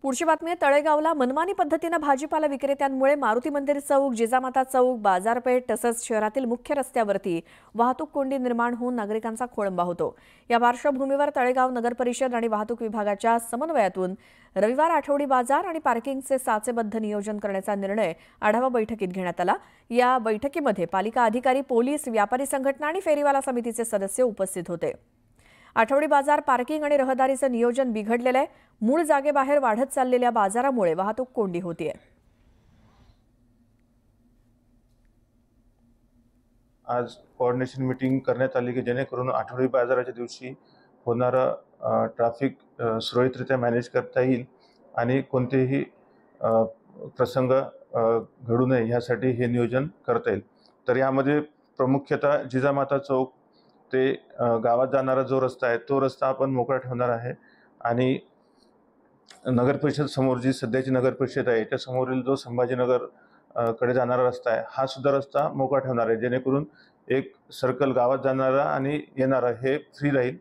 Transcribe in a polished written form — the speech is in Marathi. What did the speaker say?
पुढची बातमी आहे, तळेगावला मनमानी पद्धतीने भाजीपाला विक्रेत्यांमुळे मारुती मंदिर चौक, जिजामाता चौक, बाजारपेठ तसंच शहरातील मुख्य रस्त्यावरती वाहतूक कोंडी निर्माण होऊन नागरिकांचा खोळंबा होतो। या पार्श्वभूमीवर तळेगाव नगर परिषद आणि वाहतूक विभागाच्या समन्वयातून रविवार आठवडी बाजार आणि पार्किंगचे साचेबद्ध नियोजन करण्याचा निर्णय आढावा बैठकीत घेण्यात आला। या बैठकीमध्ये पालिका अधिकारी, पोलीस, व्यापारी संघटना आणि फेरीवाला समितीचे सदस्य उपस्थित होते। आठवडी बाजार, पार्किंग आणि रहदारीचं नियोजन बिघडलेलं आहे। मूळ जागेबाहेर वाढत चाललेल्या बाजारामुळे वाहतूक कोंडी होतीये। आज कोऑर्डिनेशन मीटिंग करण्यात आली की जेणेकरून आठवडी बाजाराच्या दिवशी होणारा ट्रॅफिक सुरळीतरित्या मॅनेज करता येईल आणि कोणतेही प्रसंग घडू नये यासाठी हे नियोजन करता येईल। तर यामध्ये प्रामुख्यतः जिजामाता चौक ते गावात जाणारा जो रस्ता आहे तो रस्ता आपण मोकळा ठेवणार आहे आणि नगर परिषद समोर जी सध्याची नगर परिषद आहे त्या समोरील जो संभाजीनगर कडे जाणारा रस्ता आहे हा सुद्धा रस्ता मोकळा ठेवणार आहे, जेणेकरून एक सर्कल गावात जाणारा आणि येणारा हे फ्री राहील।